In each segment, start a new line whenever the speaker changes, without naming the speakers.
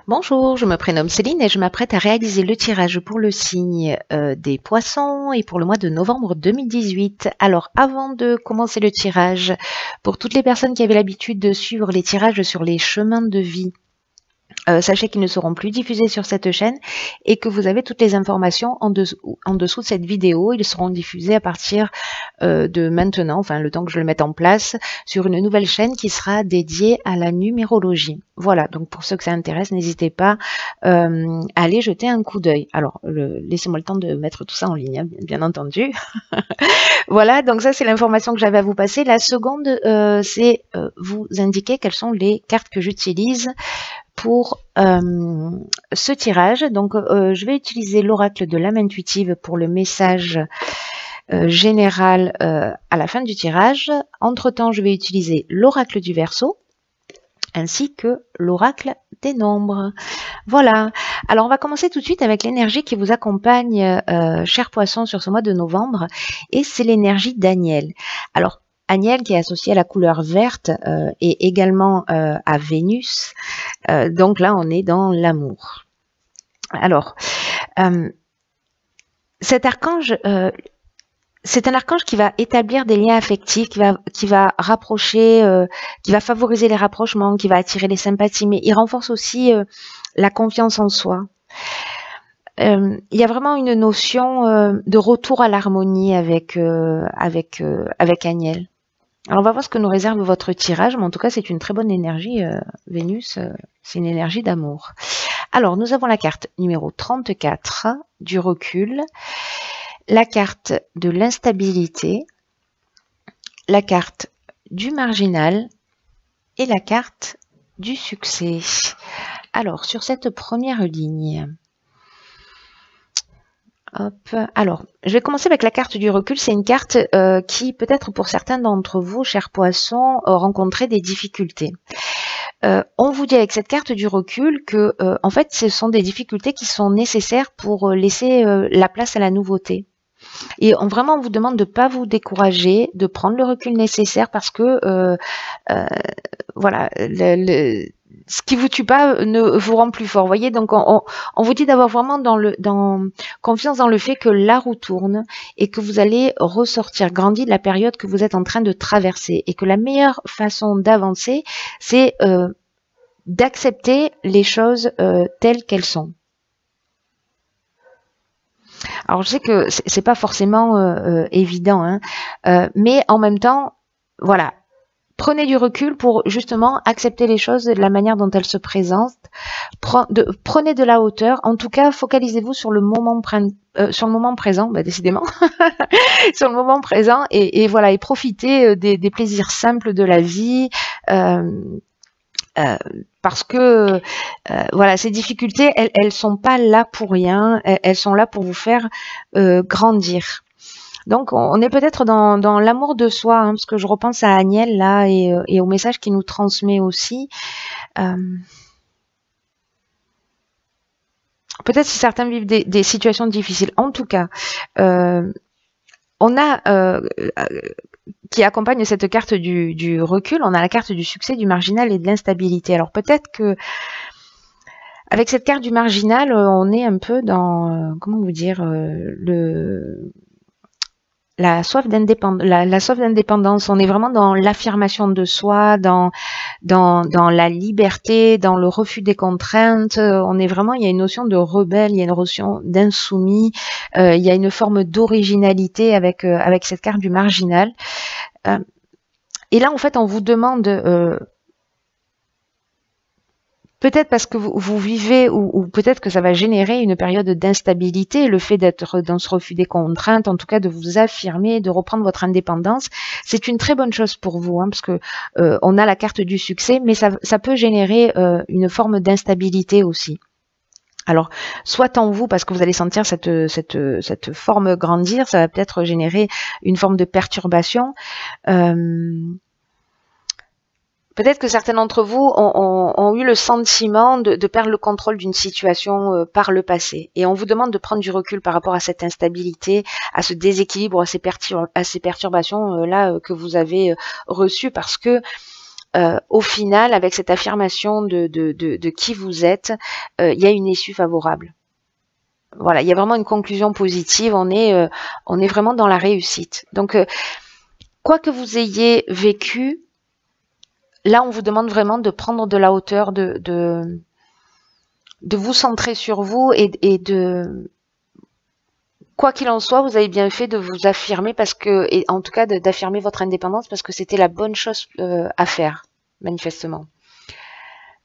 Bonjour, je me prénomme Céline et je m'apprête à réaliser le tirage pour le signe des Poissons et pour le mois de novembre 2018. Alors, avant de commencer le tirage, pour toutes les personnes qui avaient l'habitude de suivre les tirages sur les chemins de vie, sachez qu'ils ne seront plus diffusés sur cette chaîne et que vous avez toutes les informations en dessous de cette vidéo. Ils seront diffusés à partir de maintenant, enfin le temps que je le mette en place, sur une nouvelle chaîne qui sera dédiée à la numérologie. Voilà, donc pour ceux que ça intéresse, n'hésitez pas à aller jeter un coup d'œil. Alors, laissez-moi le temps de mettre tout ça en ligne, hein, bien entendu. Voilà, donc ça c'est l'information que j'avais à vous passer. La seconde, c'est vous indiquer quelles sont les cartes que j'utilise pour ce tirage. Donc je vais utiliser l'oracle de l'âme intuitive pour le message général à la fin du tirage. Entre temps, je vais utiliser l'oracle du Verseau ainsi que l'oracle des nombres. Voilà, alors on va commencer tout de suite avec l'énergie qui vous accompagne, chers poissons, sur ce mois de novembre, et c'est l'énergie d'Aniel. Alors, Aniel qui est associé à la couleur verte et également à Vénus. Donc là, on est dans l'amour. Alors, cet archange, c'est un archange qui va établir des liens affectifs, qui va rapprocher, qui va favoriser les rapprochements, qui va attirer les sympathies, mais il renforce aussi la confiance en soi. Il y a vraiment une notion de retour à l'harmonie avec Aniel. Alors on va voir ce que nous réserve votre tirage, mais en tout cas c'est une très bonne énergie, Vénus, c'est une énergie d'amour. Alors nous avons la carte numéro 34 du recul, la carte de l'instabilité, la carte du marginal et la carte du succès. Alors sur cette première ligne, hop. Alors, je vais commencer avec la carte du recul. C'est une carte qui, peut-être pour certains d'entre vous, chers poissons, rencontraient des difficultés. On vous dit avec cette carte du recul que, en fait, ce sont des difficultés qui sont nécessaires pour laisser la place à la nouveauté. Et vraiment, on vous demande de ne pas vous décourager, de prendre le recul nécessaire parce que, voilà, ce qui vous tue pas ne vous rend plus fort. Vous voyez, donc on vous dit d'avoir vraiment confiance dans le fait que la roue tourne et que vous allez ressortir grandi de la période que vous êtes en train de traverser et que la meilleure façon d'avancer, c'est d'accepter les choses telles qu'elles sont. Alors je sais que c'est pas forcément évident, hein, mais en même temps, voilà. Prenez du recul pour justement accepter les choses de la manière dont elles se présentent. Prenez de la hauteur. En tout cas, focalisez-vous sur le moment présent, bah, décidément, sur le moment présent et voilà, et profitez des plaisirs simples de la vie. Parce que voilà, ces difficultés, elles sont pas là pour rien. Elles sont là pour vous faire grandir. Donc, on est peut-être dans l'amour de soi, hein, parce que je repense à Aniel, là, et au message qu'il nous transmet aussi. Peut-être si certains vivent des situations difficiles. En tout cas, on a, qui accompagne cette carte du recul, on a la carte du succès, du marginal et de l'instabilité. Alors, peut-être que avec cette carte du marginal, on est un peu dans, comment vous dire, la soif d'indépendance, on est vraiment dans l'affirmation de soi, dans la liberté, dans le refus des contraintes. On est vraiment, il y a une notion de rebelle, il y a une notion d'insoumis, il y a une forme d'originalité avec cette carte du marginal. Et là, en fait, on vous demande, peut-être parce que vous vivez, ou peut-être que ça va générer une période d'instabilité, le fait d'être dans ce refus des contraintes, en tout cas de vous affirmer, de reprendre votre indépendance, c'est une très bonne chose pour vous, hein, parce que on a la carte du succès, mais ça peut générer une forme d'instabilité aussi. Alors, soit en vous, parce que vous allez sentir cette forme grandir, ça va peut-être générer une forme de perturbation. Peut-être que certains d'entre vous ont eu le sentiment de perdre le contrôle d'une situation par le passé. Et on vous demande de prendre du recul par rapport à cette instabilité, à ce déséquilibre, à ces perturbations là que vous avez reçues, parce que au final, avec cette affirmation de qui vous êtes, il y a une issue favorable. Voilà, il y a vraiment une conclusion positive, on est vraiment dans la réussite. Donc, quoi que vous ayez vécu, là, on vous demande vraiment de prendre de la hauteur, de vous centrer sur vous et de... Quoi qu'il en soit, vous avez bien fait de vous affirmer parce que, et en tout cas d'affirmer votre indépendance parce que c'était la bonne chose à faire, manifestement.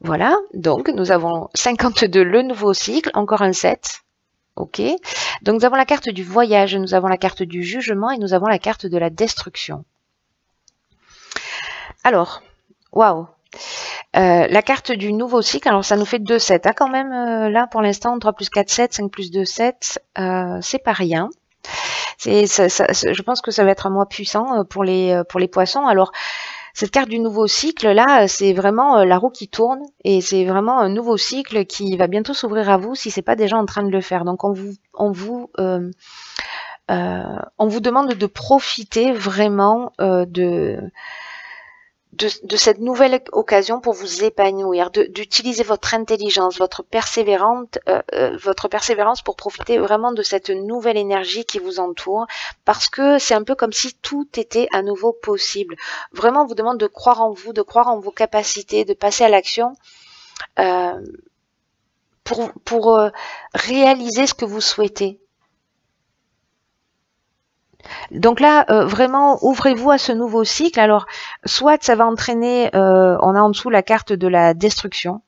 Voilà, donc nous avons 52, le nouveau cycle, encore un 7. Ok, donc nous avons la carte du voyage, nous avons la carte du jugement et nous avons la carte de la destruction. Alors, waouh, la carte du nouveau cycle, alors ça nous fait 2 7, hein, quand même, là pour l'instant, 3 plus 4, 7, 5 plus 2, 7, c'est pas rien. Je pense que ça va être un mois puissant pour les poissons. Alors, cette carte du nouveau cycle, là, c'est vraiment la roue qui tourne et c'est vraiment un nouveau cycle qui va bientôt s'ouvrir à vous si c'est pas déjà en train de le faire. Donc, on vous demande de profiter vraiment de cette nouvelle occasion pour vous épanouir, d'utiliser votre intelligence, votre persévérance pour profiter vraiment de cette nouvelle énergie qui vous entoure, parce que c'est un peu comme si tout était à nouveau possible. Vraiment, on vous demande de croire en vous, de croire en vos capacités, de passer à l'action pour réaliser ce que vous souhaitez. Donc là, vraiment, ouvrez-vous à ce nouveau cycle. Alors, soit ça va entraîner, on a en dessous la carte de la destruction.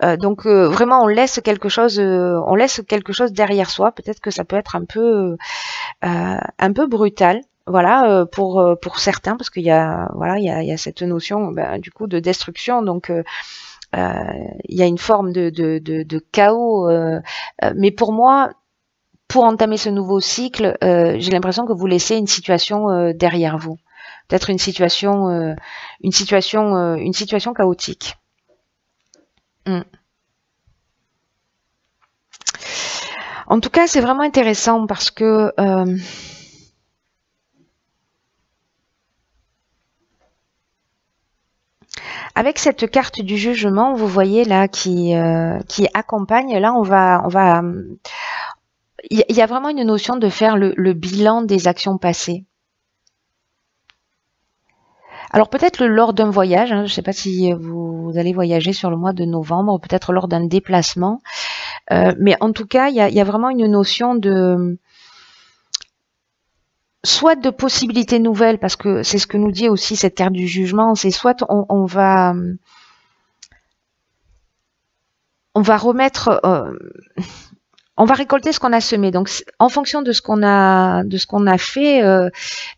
Donc vraiment, on laisse quelque chose derrière soi. Peut-être que ça peut être un peu brutal. Voilà, pour certains, parce qu'il y a cette notion du coup de destruction. Donc il y a une forme de chaos. Mais pour moi, pour entamer ce nouveau cycle, j'ai l'impression que vous laissez une situation derrière vous. Peut-être une situation chaotique. En tout cas, c'est vraiment intéressant parce que avec cette carte du jugement, vous voyez là qui accompagne, là on va il y a vraiment une notion de faire le bilan des actions passées. Alors peut-être lors d'un voyage, hein, je ne sais pas si vous allez voyager sur le mois de novembre, peut-être lors d'un déplacement, mais en tout cas, il y a vraiment une notion de soit de possibilités nouvelles, parce que c'est ce que nous dit aussi cette carte du jugement, c'est soit on va remettre... on va récolter ce qu'on a semé. Donc, en fonction de ce qu'on a fait,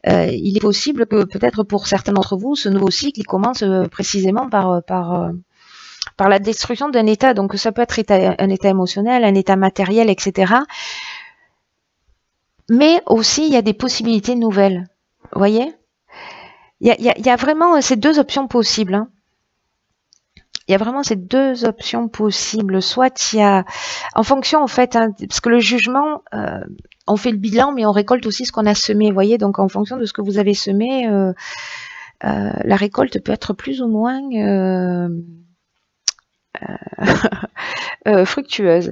il est possible que peut-être pour certains d'entre vous, ce nouveau cycle, il commence précisément par la destruction d'un état. Donc, ça peut être un état émotionnel, un état matériel, etc. Mais aussi, il y a des possibilités nouvelles. Vous voyez ? Il y a vraiment ces deux options possibles. Hein. Il y a vraiment ces deux options possibles. Soit il y a, en fonction en fait, hein, parce que le jugement, on fait le bilan, mais on récolte aussi ce qu'on a semé. Vous voyez, donc en fonction de ce que vous avez semé, la récolte peut être plus ou moins fructueuse.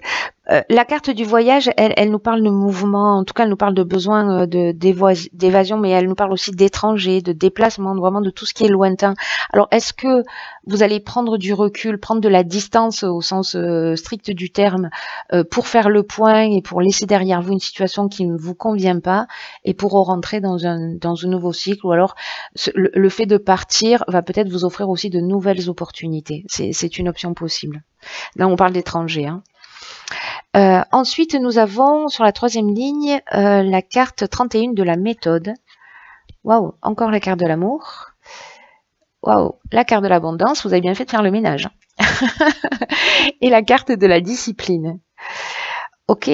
La carte du voyage, elle nous parle de mouvement, en tout cas elle nous parle de besoin d'évasion, mais elle nous parle aussi d'étrangers, de déplacement, vraiment de tout ce qui est lointain. Alors est-ce que vous allez prendre du recul, prendre de la distance au sens strict du terme, pour faire le point et pour laisser derrière vous une situation qui ne vous convient pas et pour rentrer dans un nouveau cycle, ou alors le fait de partir va peut-être vous offrir aussi de nouvelles opportunités. C'est une option possible. Là on parle d'étrangers, hein. Ensuite, nous avons sur la troisième ligne la carte 31 de la méthode. Waouh, encore la carte de l'amour. Waouh, la carte de l'abondance. Vous avez bien fait de faire le ménage. Et la carte de la discipline. Ok,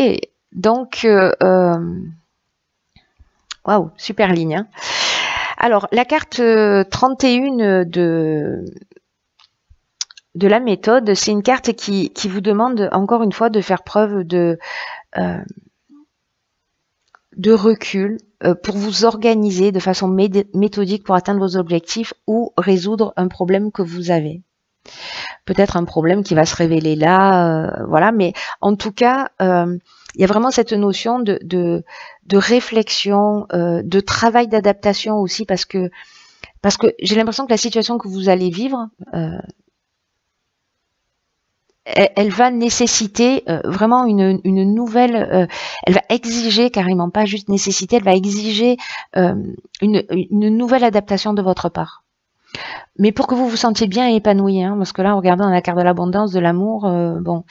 donc waouh, super ligne. Hein. Alors, la carte 31 de la méthode, c'est une carte qui vous demande encore une fois de faire preuve de recul pour vous organiser de façon méthodique pour atteindre vos objectifs ou résoudre un problème que vous avez. Peut-être un problème qui va se révéler là, voilà, mais en tout cas, il y a vraiment cette notion de réflexion, de travail d'adaptation aussi, parce que j'ai l'impression que la situation que vous allez vivre, elle va nécessiter vraiment une nouvelle, elle va exiger carrément, pas juste nécessiter, elle va exiger une nouvelle adaptation de votre part. Mais pour que vous vous sentiez bien et épanoui, hein, parce que là, en regardant la carte de l'abondance, de l'amour, bon.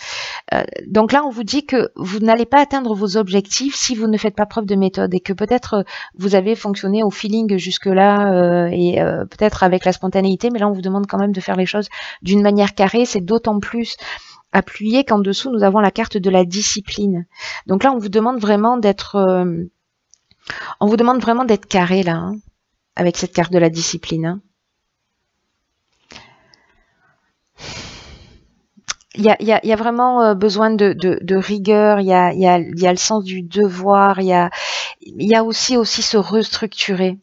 Donc là, on vous dit que vous n'allez pas atteindre vos objectifs si vous ne faites pas preuve de méthode, et que peut-être vous avez fonctionné au feeling jusque-là et peut-être avec la spontanéité, mais là, on vous demande quand même de faire les choses d'une manière carrée. C'est d'autant plus appuyé qu'en dessous, nous avons la carte de la discipline. Donc là, on vous demande vraiment d'être carré là, hein, avec cette carte de la discipline. Hein. Il y a vraiment besoin de rigueur, il y a le sens du devoir, il y a aussi se restructurer.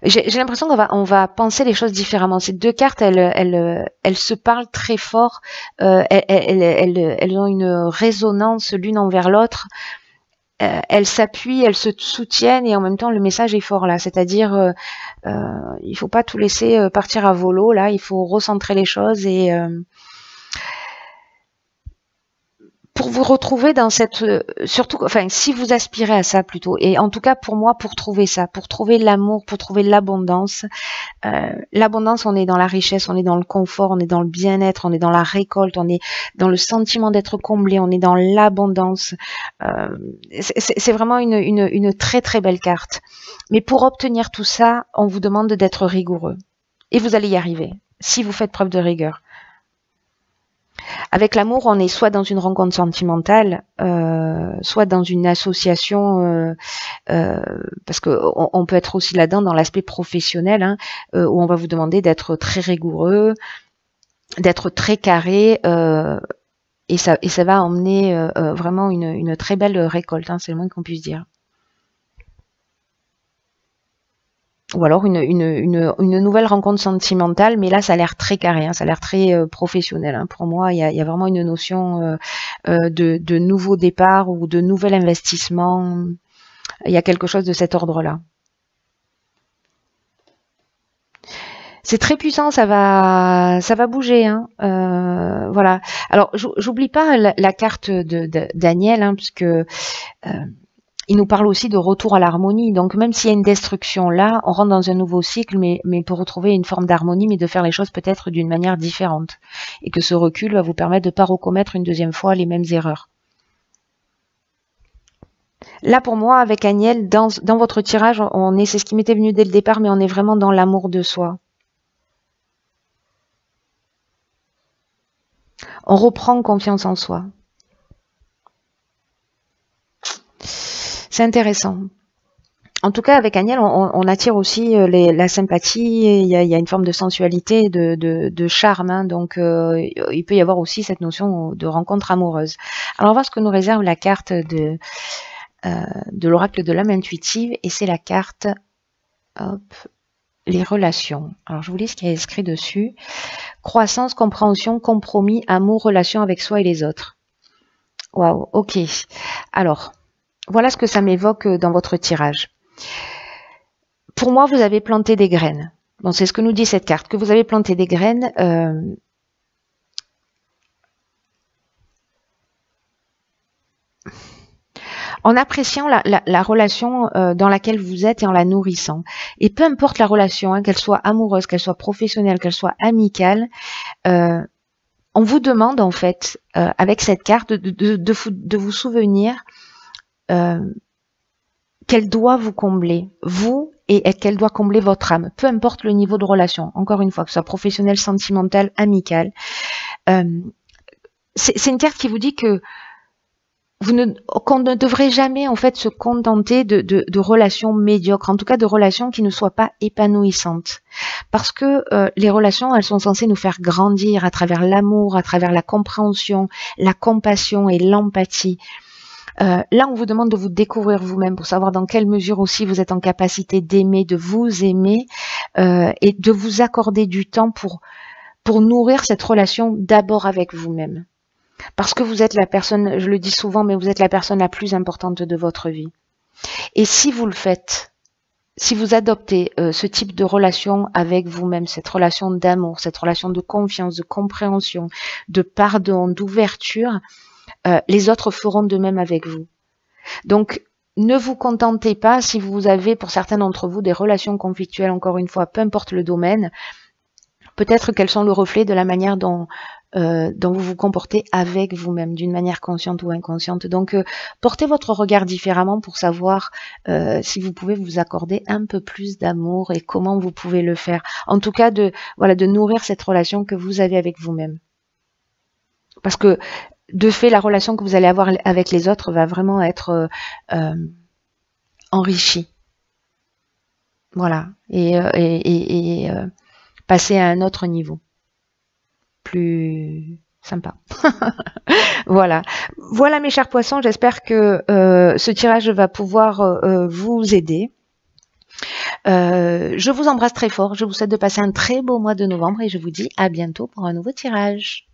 J'ai l'impression qu'on va penser les choses différemment. Ces deux cartes, elles se parlent très fort, elles ont une résonance l'une envers l'autre. Elles s'appuient, elles se soutiennent, et en même temps le message est fort là. C'est-à-dire, il faut pas tout laisser partir à volo là. Il faut recentrer les choses et pour vous retrouver dans cette, surtout, enfin, si vous aspirez à ça plutôt, et en tout cas pour moi, pour trouver ça, pour trouver l'amour, pour trouver l'abondance, on est dans la richesse, on est dans le confort, on est dans le bien-être, on est dans la récolte, on est dans le sentiment d'être comblé, on est dans l'abondance. C'est vraiment une très très belle carte. Mais pour obtenir tout ça, on vous demande d'être rigoureux. Et vous allez y arriver, si vous faites preuve de rigueur. Avec l'amour, on est soit dans une rencontre sentimentale, soit dans une association, parce que on peut être aussi là-dedans dans l'aspect professionnel, hein, où on va vous demander d'être très rigoureux, d'être très carré, et ça va emmener vraiment une très belle récolte, hein, c'est le moins qu'on puisse dire. Ou alors une nouvelle rencontre sentimentale, mais là ça a l'air très carré, hein, ça a l'air très professionnel. Hein. Pour moi, il y a vraiment une notion de nouveau départ ou de nouvel investissement. Il y a quelque chose de cet ordre-là. C'est très puissant, ça va bouger. Hein. Voilà. Alors, j'oublie pas la carte d'Aniel, hein, puisque il nous parle aussi de retour à l'harmonie. Donc, même s'il y a une destruction là, on rentre dans un nouveau cycle, mais pour retrouver une forme d'harmonie, mais de faire les choses peut-être d'une manière différente. Et que ce recul va vous permettre de ne pas recommettre une deuxième fois les mêmes erreurs. Là, pour moi, avec Aniel, dans votre tirage, c'est ce qui m'était venu dès le départ, mais on est vraiment dans l'amour de soi. On reprend confiance en soi. C'est intéressant. En tout cas, avec Aniel, on attire aussi la sympathie, il y a une forme de sensualité, de charme, hein, donc il peut y avoir aussi cette notion de rencontre amoureuse. Alors, on va voir ce que nous réserve la carte de l'oracle de l'âme intuitive, et c'est la carte, hop, les relations. Alors, je vous lis ce qu'il y a écrit dessus. Croissance, compréhension, compromis, amour, relation avec soi et les autres. Waouh, ok. Alors, voilà ce que ça m'évoque dans votre tirage. Pour moi, vous avez planté des graines. Bon, c'est ce que nous dit cette carte, que vous avez planté des graines. En appréciant la relation dans laquelle vous êtes et en la nourrissant. Et peu importe la relation, hein, qu'elle soit amoureuse, qu'elle soit professionnelle, qu'elle soit amicale, on vous demande en fait, avec cette carte, de vous souvenir qu'elle doit vous combler, vous, et qu'elle doit combler votre âme, peu importe le niveau de relation, encore une fois, que ce soit professionnel, sentimental, amical. C'est une carte qui vous dit que qu'on ne devrait jamais en fait se contenter de relations médiocres, en tout cas de relations qui ne soient pas épanouissantes. Parce que les relations, elles sont censées nous faire grandir à travers l'amour, à travers la compréhension, la compassion et l'empathie. Là, on vous demande de vous découvrir vous-même pour savoir dans quelle mesure aussi vous êtes en capacité d'aimer, de vous aimer et de vous accorder du temps pour nourrir cette relation d'abord avec vous-même. Parce que vous êtes la personne, je le dis souvent, mais vous êtes la personne la plus importante de votre vie. Et si vous le faites, si vous adoptez ce type de relation avec vous-même, cette relation d'amour, cette relation de confiance, de compréhension, de pardon, d'ouverture, les autres feront de même avec vous. Donc, ne vous contentez pas si vous avez, pour certains d'entre vous, des relations conflictuelles, encore une fois, peu importe le domaine, peut-être qu'elles sont le reflet de la manière dont vous vous comportez avec vous-même, d'une manière consciente ou inconsciente. Donc, portez votre regard différemment pour savoir si vous pouvez vous accorder un peu plus d'amour et comment vous pouvez le faire. En tout cas, de nourrir cette relation que vous avez avec vous-même. Parce que, de fait, la relation que vous allez avoir avec les autres va vraiment être enrichie. Voilà. Et passer à un autre niveau. Plus sympa. Voilà. Voilà mes chers poissons, j'espère que ce tirage va pouvoir vous aider. Je vous embrasse très fort, je vous souhaite de passer un très beau mois de novembre et je vous dis à bientôt pour un nouveau tirage.